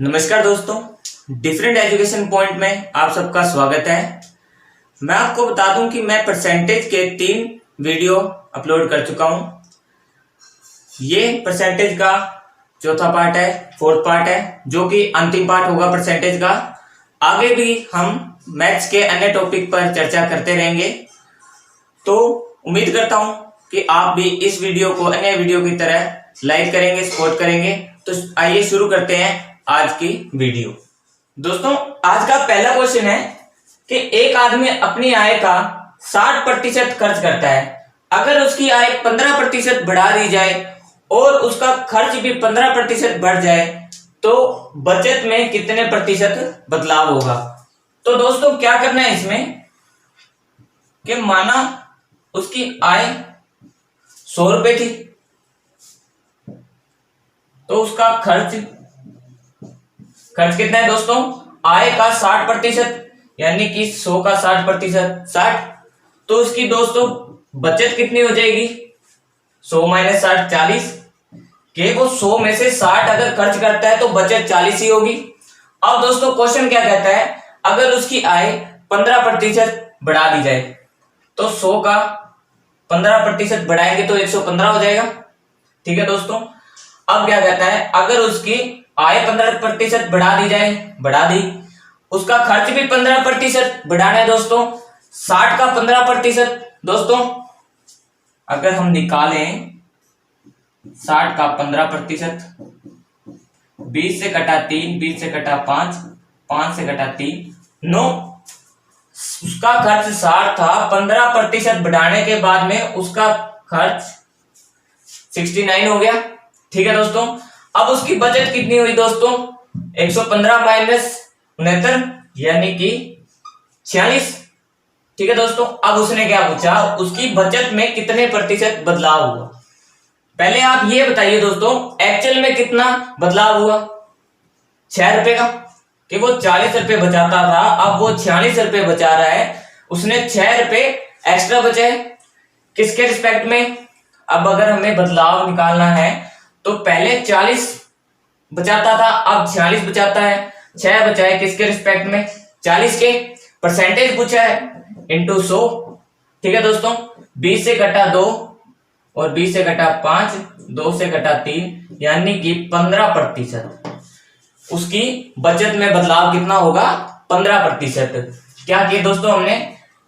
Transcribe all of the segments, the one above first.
नमस्कार दोस्तों, different education point में आप सबका स्वागत है। मैं आपको बता दूं कि मैं परसेंटेज के 3 वीडियो अपलोड कर चुका हूं। ये परसेंटेज का चौथा पार्ट है, फोर्थ पार्ट है, जो कि अंतिम पार्ट होगा परसेंटेज का। आगे भी हम मैथ्स के अन्य टॉपिक पर चर्चा करते रहेंगे। तो उम्मीद करता हूं कि आप भी इस वीडियो को अन्य वीडियो की तरह लाइक करेंगे, सपोर्ट करेंगे। तो आइए शुरू करते हैं आज की वीडियो। दोस्तों, आज का पहला क्वेश्चन है कि एक आदमी अपनी आय का 60% खर्च करता है। अगर उसकी आय 15% बढ़ा दी जाए और उसका खर्च भी 15% बढ़ जाए तो बचत में कितने प्रतिशत बदलाव होगा। तो दोस्तों, क्या करना है इसमें कि माना उसकी आय 100 रुपए थी तो उसका खर्च कितना है दोस्तों, आय का 60%, यानी कि 100 का 60%, 60। तो उसकी दोस्तों बचत कितनी हो जाएगी, 100 माइनस 60, 40। कि वो 100 में से 60 अगर खर्च करता है तो बचत 40 ही होगी। अब दोस्तों क्वेश्चन क्या कहता है, अगर उसकी आय 15% बढ़ा दी जाए तो 100 का 15% बढ़ाएंगे तो 115 हो जाएगा। ठीक है दोस्तों। अब क्या कहता है, अगर उसकी आय 15% बढ़ा दी जाए, बढ़ा दी, उसका खर्च भी 15% बढ़ाना है दोस्तों। 60 का 15% दोस्तों, अगर हम निकालें 60 का 15%, 20 से कटा 3, 20 से कटा 5, 5 से कटा 3, 9। उसका खर्च 60 था, 15% बढ़ाने के बाद में उसका खर्च 69 हो गया। ठीक है दोस्तों। अब उसकी बचत कितनी हुई दोस्तों, 115 माइनस 69, यानी कि 46। ठीक है दोस्तों। अब उसने क्या पूछा, उसकी बचत में कितने प्रतिशत बदलाव हुआ। पहले आप ये बताइए दोस्तों, एक्चुअल में कितना बदलाव हुआ, 6 रुपए का, कि वो 40 रुपए बचाता था, अब वो 46 रुपए बचा रहा है। उसने 6 रुपए एक्स्ट्रा बचे, किसके रिस्पेक्ट में। अब अगर हमें बदलाव निकालना है तो पहले 40 बचाता था, अब 46 बचाता है। 6 बचाए किसके रिस्पेक्ट में, 40 के। परसेंटेज पूछा है, इंटू 100। ठीक है दोस्तों। 20 से कटा 2 और 20 से कटा 5, 2 से कटा 3, यानी कि 15%। उसकी बचत में बदलाव कितना होगा, 15%। क्या किया दोस्तों हमने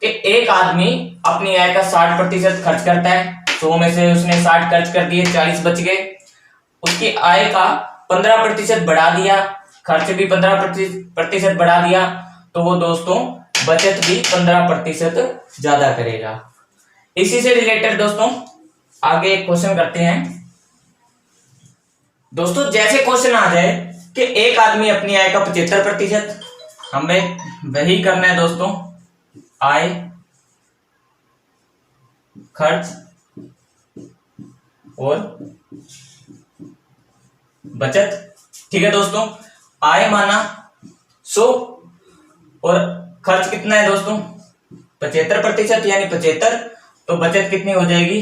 कि एक आदमी अपनी आय का 60% खर्च करता है, 100 में से उसने 60 खर्च कर दिए, 40 बच गए। उसकी आय का 15% बढ़ा दिया, खर्च भी 15% बढ़ा दिया, तो वो दोस्तों बचत भी 15% ज्यादा करेगा। इसी से रिलेटेड दोस्तों आगे एक क्वेश्चन करते हैं। दोस्तों जैसे क्वेश्चन आ जाए कि एक आदमी अपनी आय का 75%, हमें वही करना है दोस्तों, आय खर्च और बचत। ठीक है दोस्तों। आय माना 100 और खर्च कितना है दोस्तों, 75%, यानी 75। तो बचत कितनी हो जाएगी,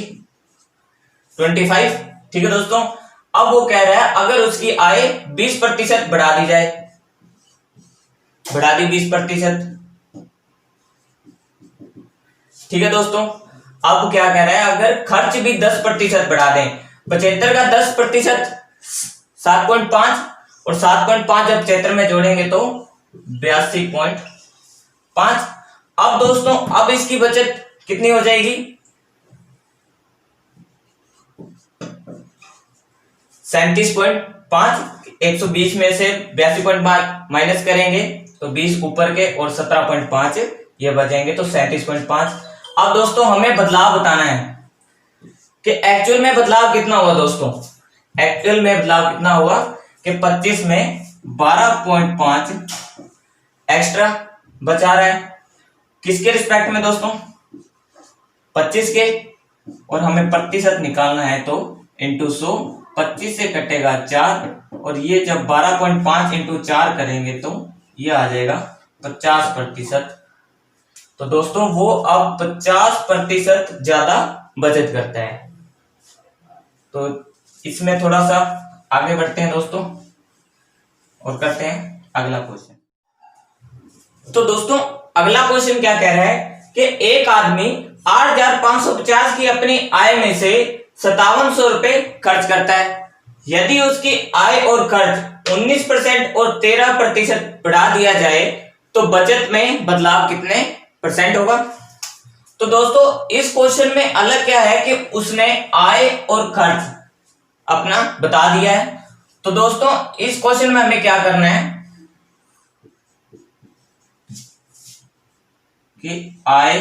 25। ठीक है दोस्तों। अब वो कह रहा है अगर उसकी आय 20% बढ़ा दी जाए, बढ़ा दी 20%। ठीक है दोस्तों। अब क्या कह रहा है, अगर खर्च भी 10% बढ़ा दें, 75 का 10% 7.5, और 7.5 जब 75 में जोड़ेंगे तो 82.5। अब दोस्तों अब इसकी बचत कितनी हो जाएगी, 37.5। 120 में से 82.5 माइनस करेंगे तो 20 ऊपर के और 17.5 ये बचेंगे, तो 37.5। अब दोस्तों हमें बदलाव बताना है कि एक्चुअल में बदलाव कितना हुआ दोस्तों। एक्चुअल में बदलाव कितना हुआ कि 25 में 12.5 एक्स्ट्रा बचा रहा है, किसके रिस्पेक्ट में दोस्तों, 25 के। और हमें प्रतिशत निकालना है तो इंटू 100, 25 से कटेगा 4, और ये जब 12.5 इंटू 4 करेंगे तो ये आ जाएगा 50%। तो दोस्तों वो अब 50% ज्यादा बचत करता है। तो इसमें थोड़ा सा आगे बढ़ते हैं दोस्तों। और करते हैं अगला क्वेश्चन। तो दोस्तों अगला क्वेश्चन क्या कह रहा है कि एक आदमी 8,550 की अपनी आय में से 5700 रुपए खर्च करता है। यदि उसकी आय और खर्च 19% और 13% बढ़ा दिया जाए तो बचत में बदलाव कितने परसेंट होगा। तो दोस्तों इस क्वेश्चन में अलग क्या है कि उसने आय और खर्च अपना बता दिया है। तो दोस्तों इस क्वेश्चन में हमें क्या करना है कि आय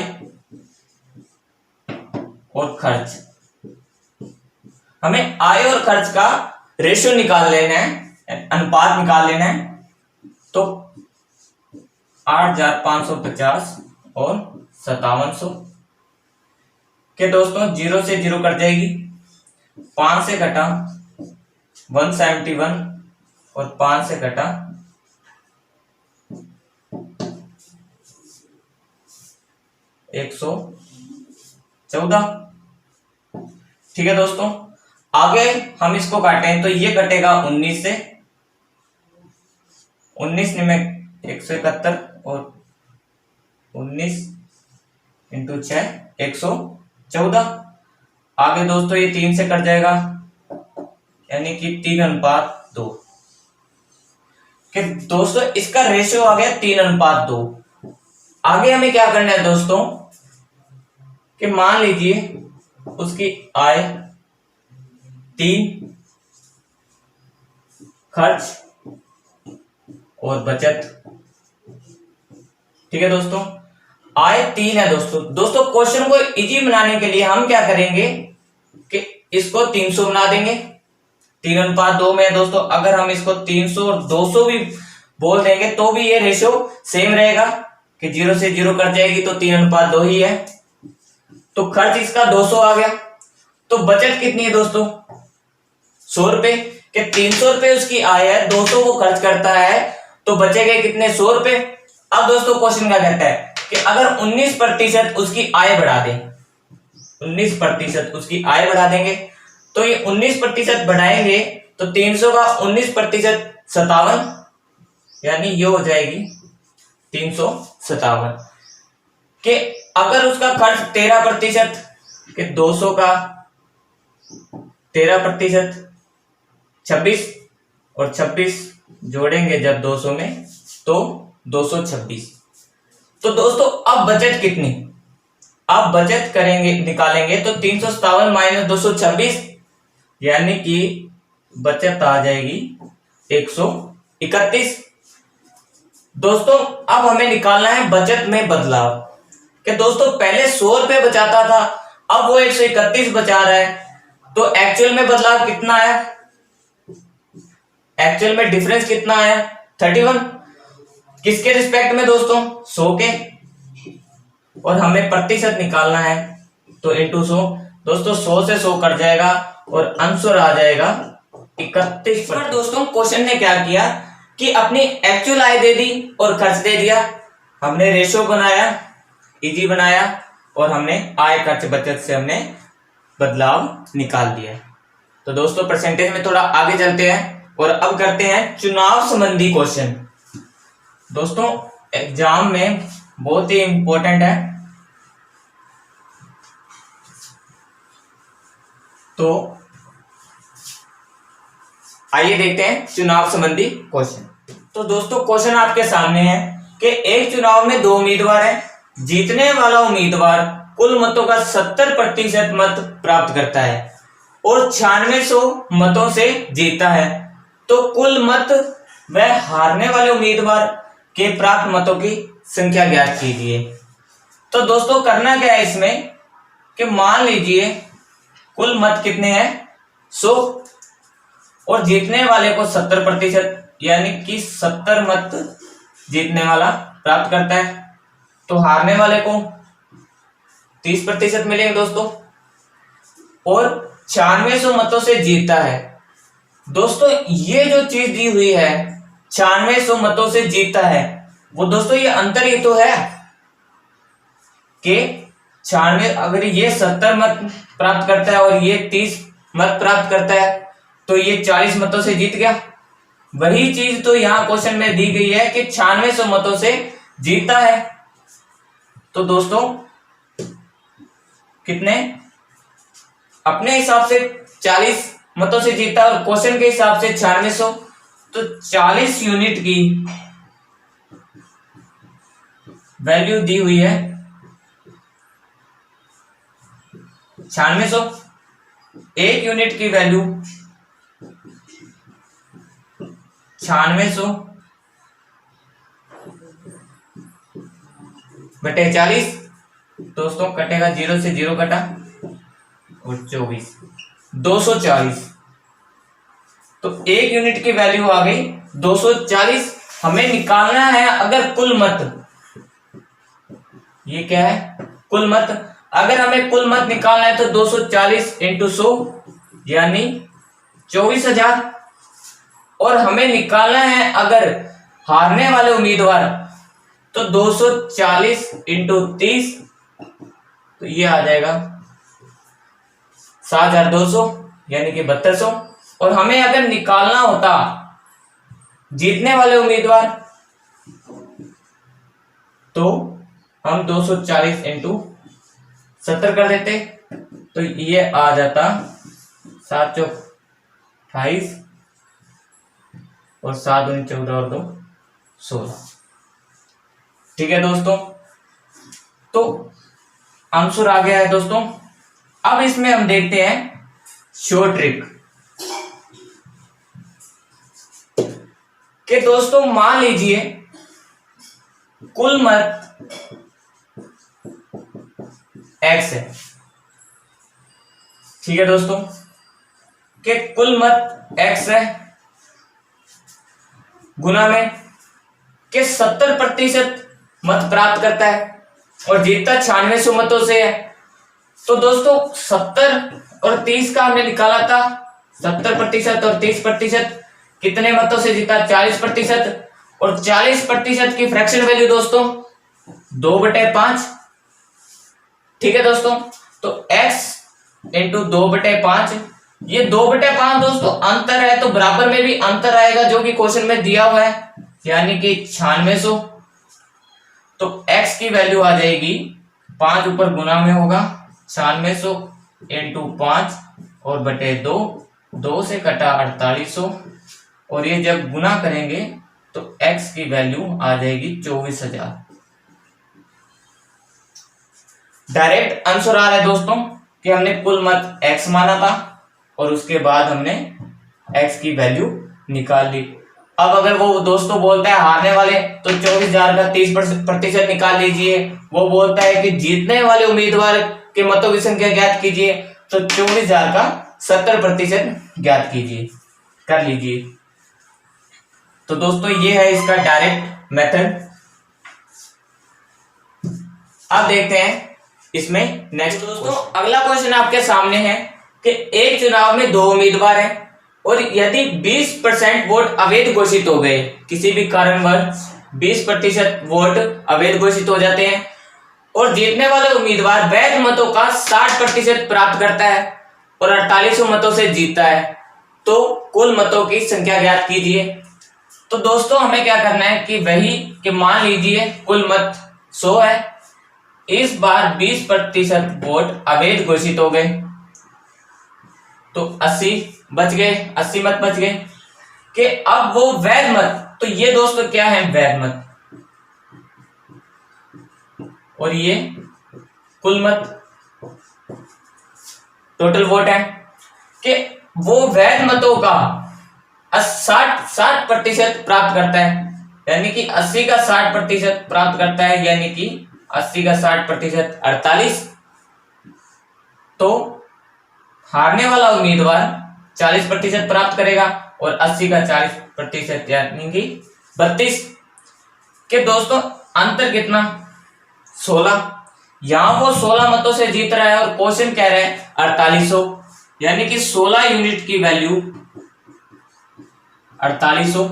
और खर्च, हमें आय और खर्च का रेशियो निकाल लेना है, अनुपात निकाल लेना है। तो 8,550 और 5700 के दोस्तों 0 से 0 कट जाएगी, 5 से घटा 171 और 5 से घटा 114। ठीक है दोस्तों, आगे हम इसको काटें तो ये कटेगा 19 से, 19 में 171 और 19 इंटू 6 114। आगे दोस्तों ये 3 से कट जाएगा, यानी कि 3:2 कि दोस्तों इसका रेशियो आ गया 3:2। आगे हमें क्या करना है दोस्तों कि मान लीजिए उसकी आय 3, खर्च और बचत। ठीक है दोस्तों, आय 3 है दोस्तों क्वेश्चन को इजी बनाने के लिए हम क्या करेंगे कि इसको 300 बना देंगे। 3:2 में है दोस्तों, अगर हम इसको 300 और 200 भी बोल देंगे तो भी ये रेशियो सेम रहेगा कि 0 से 0 कट जाएगी तो 3:2 ही है। तो खर्च इसका 200 आ गया। तो बचत कितनी है दोस्तों 100 रुपए, कि 300 रुपए उसकी आय है, 200 वो खर्च करता है, तो बचेगा कितने 100 रुपए। अब दोस्तों क्वेश्चन क्या कहता है कि अगर 19% उसकी आय बढ़ा दें, 19% उसकी आय बढ़ा देंगे, तो ये 19% बढ़ाएंगे तो 300 का 19% 57, यानी ये हो जाएगी 357। कि अगर उसका खर्च 13%, कि 200 का 13% 26 और 26 जोड़ेंगे जब 200 में तो 226। तो दोस्तों अब बचत कितनी, अब बचत करेंगे निकालेंगे तो 357 माइनस 226, यानी कि बचत आ जाएगी 131। दोस्तों अब हमें निकालना है बचत में बदलाव, कि दोस्तों पहले 100 रुपए बचाता था, अब वो 131 बचा रहा है, तो एक्चुअल में बदलाव कितना आया, एक्चुअल में डिफरेंस कितना आया 31। किसके रिस्पेक्ट में दोस्तों 100 के, और हमें प्रतिशत निकालना है तो इंटू 100। दोस्तों 100 से 100 कट जाएगा और आंसर आ जाएगा 31। पर दोस्तों क्वेश्चन ने क्या किया कि अपनी एक्चुअल आय दे दी और खर्च दे दिया, हमने रेशियो बनाया, इजी बनाया, और हमने आय खर्च बचत से हमने बदलाव निकाल दिया। तो दोस्तों परसेंटेज में थोड़ा आगे चलते हैं और अब करते हैं चुनाव संबंधी क्वेश्चन। दोस्तों एग्जाम में बहुत ही इंपॉर्टेंट है, तो आइए देखते हैं चुनाव संबंधी क्वेश्चन। तो दोस्तों क्वेश्चन आपके सामने है कि एक चुनाव में 2 उम्मीदवार हैं, जीतने वाला उम्मीदवार कुल मतों का 70% मत प्राप्त करता है और 9600 मतों से जीतता है, तो कुल मत वह हारने वाले उम्मीदवार के प्राप्त मतों की संख्या ज्ञात कीजिए। तो दोस्तों करना क्या है इसमें कि मान लीजिए कुल मत कितने हैं 100 और जीतने वाले को 70%, यानी कि 70 मत जीतने वाला प्राप्त करता है, तो हारने वाले को 30% मिलेंगे दोस्तों, और 9600 मतों से जीतता है। दोस्तों ये जो चीज दी हुई है 9600 मतों से जीतता है, वो दोस्तों ये अंतर ही तो है कि 96, अगर ये 70 मत प्राप्त करता है और ये 30 मत प्राप्त करता है, तो ये 40 मतों से जीत गया। वही चीज तो यहाँ क्वेश्चन में दी गई है कि 9600 मतों से जीता है। तो दोस्तों कितने अपने हिसाब से 40 मतों से जीता और क्वेश्चन के हिसाब से 9600, तो 40 यूनिट की वैल्यू दी हुई है 9600। एक यूनिट की वैल्यू 9600 बटे 40। दोस्तों कटेगा, 0 से 0 कटा और 24, 240। तो एक यूनिट की वैल्यू आ गई 240। हमें निकालना है अगर कुल मत, ये क्या है कुल मत, अगर हमें कुल मत निकालना है तो 240 इंटू 100 यानी 24,000। और हमें निकालना है अगर हारने वाले उम्मीदवार, तो 240 इंटू 30, तो ये आ जाएगा 7,200 यानी कि 7200। और हमें अगर निकालना होता जीतने वाले उम्मीदवार, तो हम 240 इंटू 70 कर देते, तो ये आ जाता 7 चौक 28 और 7 दूनी 14 और 2 16। ठीक है दोस्तों, तो आंसर आ गया है दोस्तों। अब इसमें हम देखते हैं शॉर्ट ट्रिक कि दोस्तों मान लीजिए कुल मत x है। ठीक है दोस्तों, कि कुल मत x है गुना में कि 70% मत प्राप्त करता है और जीतता 9600 मतों से है। तो दोस्तों 70 और 30 का हमने निकाला था, 70% और 30% कितने मतों से जीता, 40%। और 40% की फ्रैक्शन वैल्यू दोस्तों 2/5। ठीक है दोस्तों, तो x इंटू 2/5, ये 2/5 दोस्तों अंतर है, तो बराबर में भी अंतर आएगा जो कि क्वेश्चन में दिया हुआ है, यानी कि 9600। तो x की वैल्यू आ जाएगी 5 ऊपर गुना में होगा 9600 इंटू 5 और बटे 2, 2 से कटा 4800 और ये जब गुना करेंगे तो x की वैल्यू आ जाएगी 24,000। डायरेक्ट आंसर आ रहा है दोस्तों कि हमने कुल मत x माना था और उसके बाद हमने x की वैल्यू निकाल ली। अब अगर वो दोस्तों बोलता है हारने वाले, तो 24,000 का 30% निकाल लीजिए। वो बोलता है कि जीतने वाले उम्मीदवार के मतों की संख्या ज्ञात कीजिए, तो 24,000 का 70% ज्ञात कीजिए, कर लीजिए। तो दोस्तों ये है इसका डायरेक्ट मेथड। अब देखते हैं इसमें नेक्स्ट दोस्तों अगला क्वेश्चन आपके सामने है कि एक चुनाव में 2 उम्मीदवार हैं और यदि 20% वोट अवैध घोषित हो गए, किसी भी कारणवश 20% वोट अवैध घोषित हो जाते हैं और जीतने वाले उम्मीदवार वैध मतों का 60% प्राप्त करता है और 4800 मतों से जीतता है, तो कुल मतों की संख्या ज्ञात कीजिए। तो दोस्तों हमें क्या करना है कि वही कि मान लीजिए कुल मत 100 है, इस बार 20% वोट अवैध घोषित हो गए, तो 80 बच गए, 80 मत बच गए। कि अब वो वैध मत, तो ये दोस्तों क्या है वैध मत, और ये कुल मत टोटल वोट है, कि वो वैध मतों का 60% प्राप्त करता है, यानी कि 80 का 60% प्राप्त करता है, यानी कि 80 का 60% 48। तो हारने वाला उम्मीदवार 40% प्राप्त करेगा और 80 का 40% यानी कि 32। के दोस्तों अंतर कितना 16, यहां वो 16 मतों से जीत रहा है और क्वेश्चन कह रहा है 4800, यानी कि 16 यूनिट की वैल्यू 4800।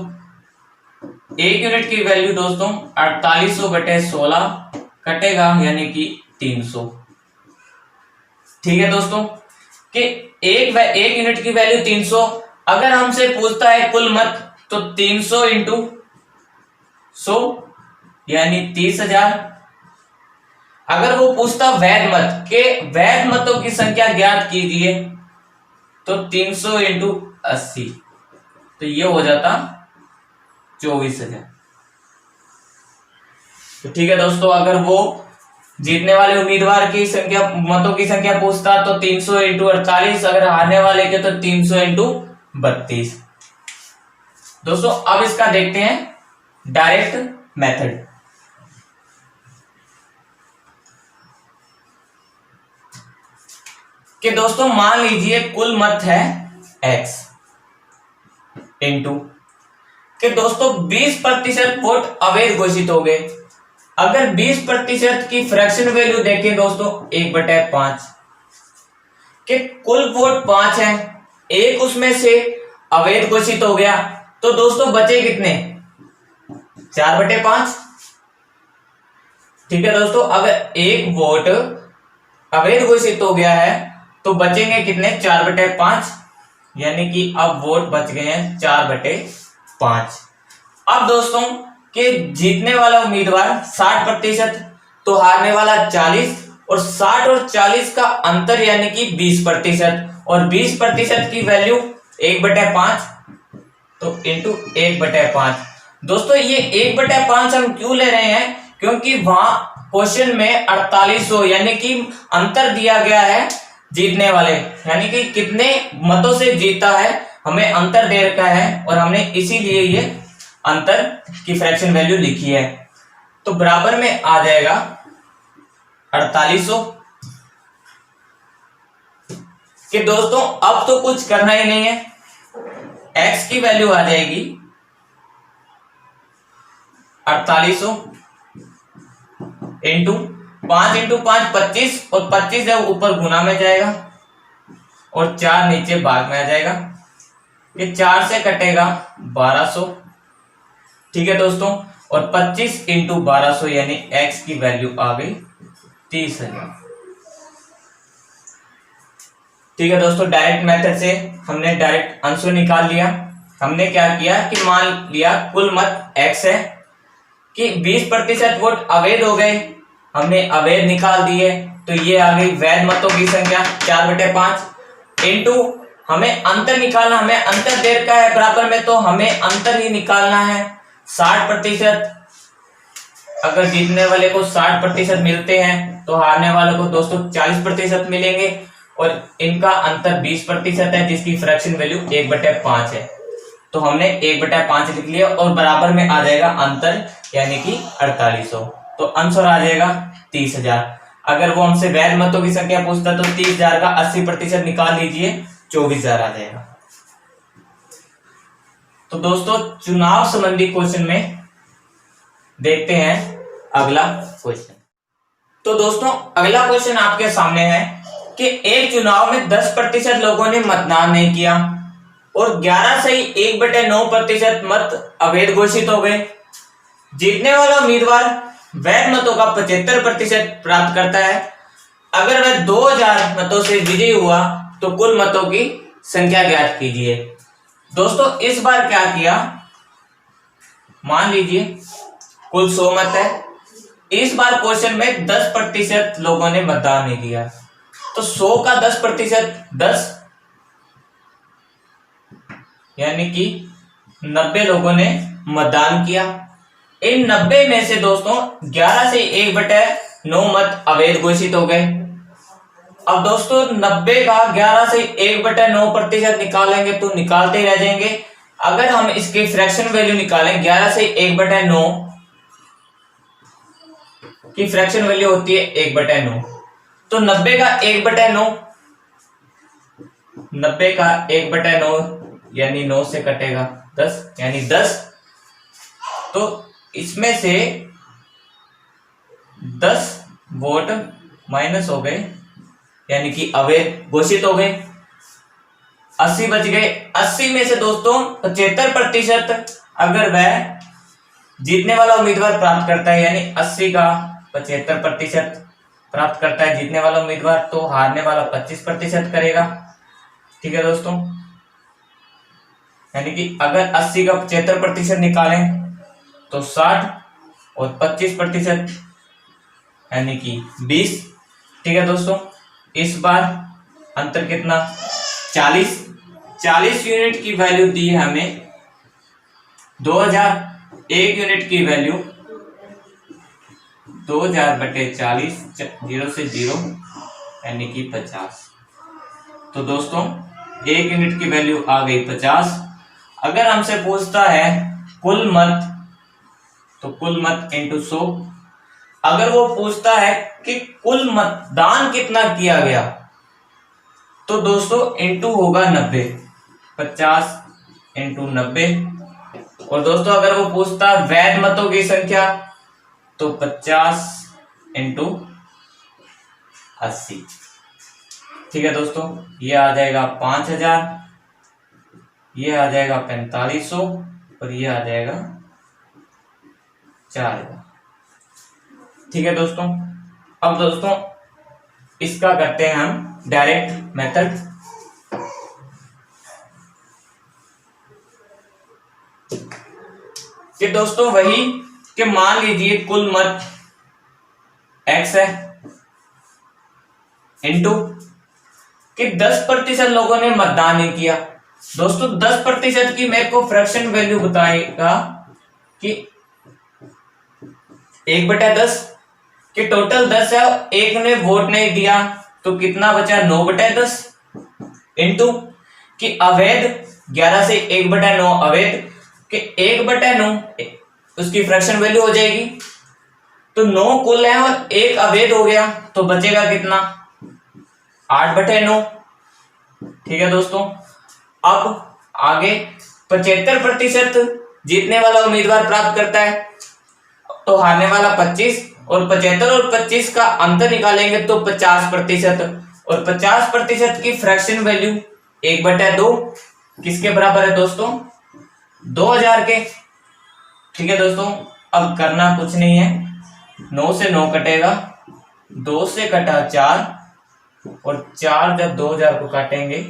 एक यूनिट की वैल्यू दोस्तों 4800 बटे 16 कटेगा, यानी कि 300। ठीक है दोस्तों, कि एक यूनिट की वैल्यू 300। अगर हमसे पूछता है कुल मत, तो 300 इंटू 100 यानी 30,000। अगर वो पूछता वैध मत के वैध मतों की संख्या ज्ञात कीजिए तो 300 इंटू 80, तो ये हो जाता 24,000। तो ठीक है दोस्तों, अगर वो जीतने वाले उम्मीदवार की संख्या मतों की संख्या पूछता तो 300 इंटू 48, अगर हारने वाले के तो 300 इंटू 32। दोस्तों अब इसका देखते हैं डायरेक्ट मेथड। कि दोस्तों मान लीजिए कुल मत है x इंटू कि दोस्तों 20% वोट अवैध घोषित हो गए। अगर 20% की फ्रैक्शन वैल्यू देखें दोस्तों 1/5, कि कुल वोट 5 है, एक उसमें से अवैध घोषित हो गया, तो दोस्तों बचे कितने 4/5। ठीक है दोस्तों, अगर एक वोट अवैध घोषित हो गया है तो बचेंगे कितने 4/5, यानी कि अब वोट बच गए हैं 4/5। अब दोस्तों कि जीतने वाला उम्मीदवार 60%, तो हारने वाला 40, और 60 और 40 का अंतर यानी कि 20%, और 20% की वैल्यू 1/5, तो इंटू 1/5। दोस्तों ये 1/5 हम क्यों ले रहे हैं, क्योंकि वहां क्वेश्चन में 4800 यानी कि अंतर दिया गया है जीतने वाले, यानी कि कितने मतों से जीता है, हमें अंतर दे रखा है और हमने इसीलिए ये अंतर की फ्रैक्शन वैल्यू लिखी है। तो बराबर में आ जाएगा 4800। कि दोस्तों अब तो कुछ करना ही नहीं है, x की वैल्यू आ जाएगी 4800 इंटू 5 इंटू 5 25, और 25 जब ऊपर गुना में जाएगा और 4 नीचे भाग में आ जाएगा। ये 4 से कटेगा 1200। ठीक है दोस्तों, और 25 इंटू 1200 यानी x की वैल्यू आ गई 30,000। ठीक है दोस्तों, डायरेक्ट मेथड से हमने डायरेक्ट आंसर निकाल लिया। हमने क्या किया कि मान लिया कुल मत x है, कि 20% वोट अवैध हो गए, हमने अवैध निकाल दिए, तो ये आ गई वैध मतों की संख्या 4/5 इंटू हमें अंतर निकालना, हमें अंतर दे रखा है बराबर में, तो हमें अंतर ही निकालना है 60%। अगर जीतने वाले को 60% मिलते हैं तो हारने वाले को दोस्तों 40% मिलेंगे, और इनका अंतर 20% है जिसकी फ्रैक्शन वैल्यू 1/5 है, तो हमने 1/5 लिख लिया, और बराबर में आ जाएगा अंतर यानी कि 4800, तो आंसर आ जाएगा 30,000। अगर वो हमसे वैध मतों की संख्या पूछता तो 30,000 का 80% निकाल लीजिए, 24,000 आ जाएगा। तो दोस्तों चुनाव संबंधी क्वेश्चन में देखते हैं अगला क्वेश्चन। तो दोस्तों अगला क्वेश्चन आपके सामने है कि एक चुनाव में 10% लोगों ने मतदान नहीं किया और 11 से 1/9% मत अवैध घोषित हो गए। जीतने वाला उम्मीदवार वैध मतों का 75% प्राप्त करता है। अगर वह 2000 मतों से विजयी हुआ तो कुल मतों की संख्या ज्ञात कीजिए। दोस्तों इस बार क्या किया, मान लीजिए कुल 100 मत है, इस बार क्वेश्चन में 10% लोगों ने मतदान नहीं दिया, तो 100 का 10% 10, यानी कि 90 लोगों ने मतदान किया। इन 90 में से दोस्तों 11 से 1/9 मत अवैध घोषित हो गए। अब दोस्तों 90 का 11 से 1/9% निकालेंगे तो निकालते ही रह जाएंगे। अगर हम इसके फ्रैक्शन वैल्यू निकालें, 11 से 1/9 की फ्रैक्शन वैल्यू होती है 1/9, तो 90 का 1/9, 90 का 1/9 यानी 9 से कटेगा 10 यानी 10, तो इसमें से 10 वोट माइनस हो गए यानी कि अवैध घोषित हो गए। 80 बच गए। 80 में से दोस्तों 75% अगर वह जीतने वाला उम्मीदवार प्राप्त करता है, यानी 80 का 75% प्राप्त करता है जीतने वाला उम्मीदवार, तो हारने वाला 25% करेगा। ठीक है दोस्तों, यानी कि अगर 80 का 75% निकालें तो 60 और 25% यानी कि 20। ठीक है दोस्तों, इस बार अंतर कितना 40 यूनिट की वैल्यू दी है हमें 2000। 1 यूनिट की वैल्यू 2000/40, 0 से 0 यानी कि 50। तो दोस्तों 1 यूनिट की वैल्यू आ गई 50। अगर हमसे पूछता है कुल मत, तो कुल मत इंटू 100। अगर वो पूछता है कि कुल मतदान कितना किया गया, तो दोस्तों इंटू होगा 90, 50 इंटू 90। और दोस्तों अगर वो पूछता है वैध मतों की संख्या, तो 50 इंटू 80। ठीक है दोस्तों, ये आ जाएगा 5000, ये आ जाएगा 4500 और ये आ जाएगा 4000। ठीक है दोस्तों, अब दोस्तों इसका करते हैं हम डायरेक्ट मेथड। कि दोस्तों वही कि मान लीजिए कुल मत x है इनटू कि 10% लोगों ने मतदान नहीं किया। दोस्तों 10% की मेरे को फ्रैक्शन वैल्यू बताएगा कि 1/10 कि टोटल 10 है, एक ने वोट नहीं दिया तो कितना बचा 9/10 इनटू कि अवैध 11 से 1/9 अवैध कि 1/9 उसकी फ्रैक्शन वैल्यू हो जाएगी। तो 9 कुल है और 1 अवैध हो गया तो बचेगा कितना 8/9। ठीक है दोस्तों, अब आगे 75% जीतने वाला उम्मीदवार प्राप्त करता है तो हारने वाला 25, और 75 और 25 का अंतर निकालेंगे तो 50%, और 50% की फ्रैक्शन वैल्यू 1/2 किसके बराबर है दोस्तों 2000 के। ठीक है दोस्तों, अब करना कुछ नहीं है, 9 से 9 कटेगा, 2 से कटा 4 और 4 जब 2000 को काटेंगे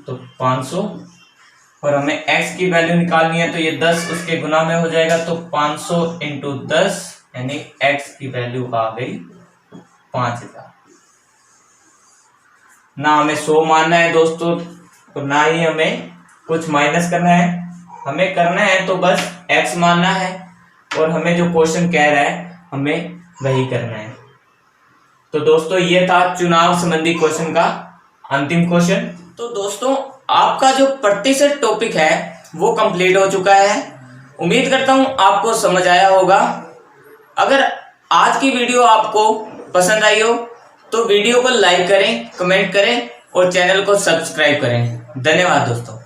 तो 500, और हमें x की वैल्यू निकालनी है तो ये 10 उसके गुना में हो जाएगा तो 500 इंटू 10 यानी x की वैल्यू आ गई 5000। ना हमें 100 मानना है दोस्तों और ना ही हमें कुछ माइनस करना है, हमें करना है तो बस x मानना है और हमें जो क्वेश्चन कह रहा है हमें वही करना है। तो दोस्तों ये था चुनाव संबंधी क्वेश्चन का अंतिम क्वेश्चन। तो दोस्तों आपका जो प्रतिशत टॉपिक है वो कंप्लीट हो चुका है, उम्मीद करता हूं आपको समझ आया होगा। अगर आज की वीडियो आपको पसंद आई हो तो वीडियो को लाइक करें, कमेंट करें और चैनल को सब्सक्राइब करें। धन्यवाद दोस्तों।